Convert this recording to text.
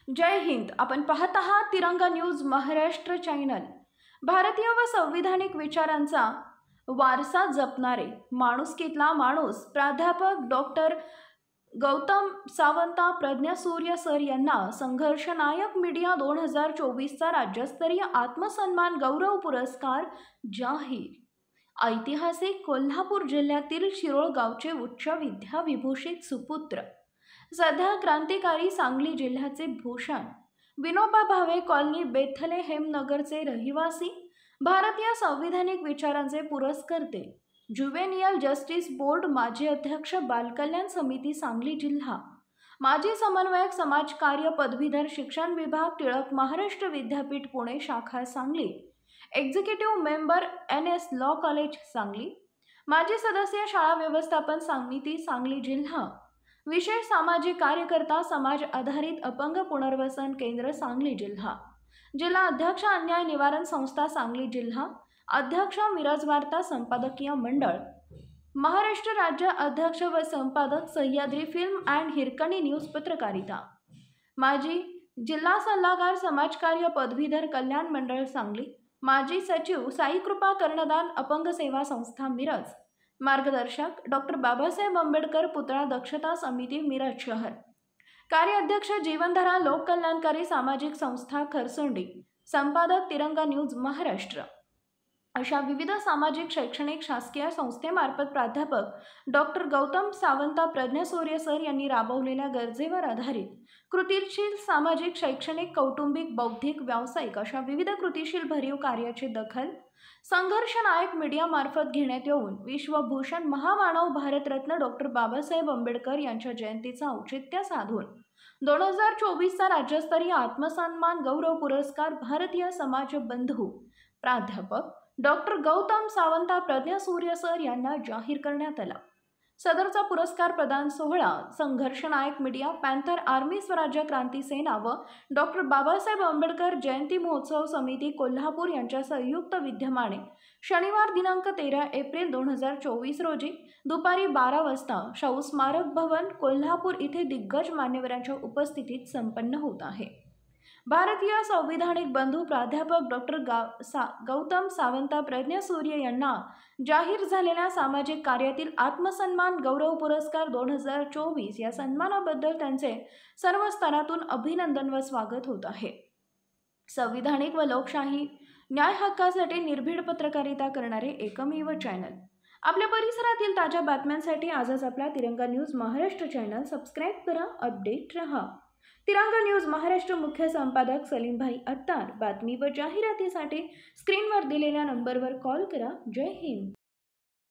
जय हिंद। आपण पाहत आहात तिरंगा न्यूज महाराष्ट्र चॅनल। भारतीय व संविधानिक विचारांचा वारसा जपणारे माणुसकीतला माणूस प्राध्यापक डॉक्टर गौतम सावंत प्रज्ञासूर्य सर यांना संघर्षनायक मीडिया 2024 चा राज्यस्तरीय आत्मसन्मान गौरव पुरस्कार जाहीर। ऐतिहासिक कोल्हापूर जिल्ह्यातील शिरोळ गावचे उच्च विद्याविभूषित सुपुत्र, सध्या क्रांतिकारी सांगली जिल्ह्याचे भूषण, विनोबा भावे कॉलनी बेथलेहेम नगरचे रहिवासी, भारतीय संविधानिक विचारांचे पुरस्कर्ते, ज्युव्हेनियल जस्टिस बोर्ड माजी अध्यक्ष, बालकल्याण समिती सांगली जिल्हा, माजी समन्वयक समाजकार्य पदवीधर शिक्षण विभाग, टिळक महाराष्ट्र विद्यापीठ पुणे शाखा Sangli, executive member NS law college Sangli, माजी सदस्य शाळा व्यवस्थापन समिती सांगली जिल्हा, विशेष सामाजिक कार्यकर्ता, समाज आधारित अपंग पुनर्वसन केंद्र सांगली जिल्हा, जिल्हा अध्यक्ष अन्याय निवारण संस्था सांगली जिल्हा, अध्यक्ष मिरज वार्ता संपादकीय मंडळ, महाराष्ट्र राज्य अध्यक्ष व संपादक Sahyadri film and Hirkani news पत्रकारिता, माजी जिल्हा सल्लागार समाजकार्य पदवीधर कल्याण मंडळ सांगली, माजी सचिव साईकृपा कर्णदान अपंग सेवा संस्था मिरज, मार्गदर्शक डॉक्टर बाबासाहेब आंबेडकर पुतळा दक्षता समिती मिरज शहर, कार्याध्यक्ष जीवनधारा लोक कल्याणकारी सामाजिक संस्था खरसुंडी, संपादक तिरंगा न्यूज महाराष्ट्र, अशा विविध सामाजिक शैक्षणिक शासकीय संस्थेमार्फत प्राध्यापक डॉक्टर गौतम सावंत प्रज्ञासूर्य सर यांनी राबवलेल्या गरजेवर आधारित कृतीशील सामाजिक शैक्षणिक कौटुंबिक बौद्धिक व्यावसायिक अशा विविध कृतीशील भरीव कार्याची दखल संघर्षनायक मीडिया मार्फत घेण्यात येऊन विश्वभूषण महामानव भारतरत्न डॉक्टर बाबासाहेब आंबेडकर यांच्या जयंतीचा औचित्य साधून 2024 चा राज्यस्तरीय आत्मसन्मान गौरव पुरस्कार भारतीय समाज बंधू प्राध्यापक डॉक्टर गौतम सावंत प्रज्ञासूर्य सर यांना जाहीर करण्यात आला। सदरचा पुरस्कार प्रदान सोहळा संघर्षनायक मीडिया, पॅन्थर आर्मी, स्वराज्य क्रांती सेना व डॉक्टर बाबासाहेब आंबेडकर जयंती महोत्सव समिती कोल्हापूर यांच्या संयुक्त विद्यमाने शनिवार दिनांक 13 एप्रिल 2024 रोजी दुपारी 12 वाजता शाहू स्मारक भवन कोल्हापूर येथे दिग्गज मान्यवरांच्या उपस्थितीत संपन्न होत आहे। भारतीय संविधानिक बंधू प्राध्यापक डॉक्टर गौतम सावंत प्रज्ञासूर्य यांना जाहीर झालेल्या सामाजिक कार्यातील आत्मसन्मान गौरव पुरस्कार 2024 या सन्मानाबद्दल त्यांचे सर्व स्तरातून अभिनंदन व स्वागत होत आहे। संविधानिक व लोकशाही न्याय हक्कासाठी निर्भीड पत्रकारिता करणारे एकमेव चॅनल। आपल्या परिसरातील ताज्या बातम्यांसाठी आजच आपला तिरंगा न्यूज महाराष्ट्र चॅनल सबस्क्राइब करा, अपडेट रहा। तिरंगा न्यूज महाराष्ट्र मुख्य संपादक सलीमभाई अत्तार। बातमी व जाहिरातीसाठी स्क्रीनवर दिलेल्या नंबरवर कॉल करा। जय हिंद।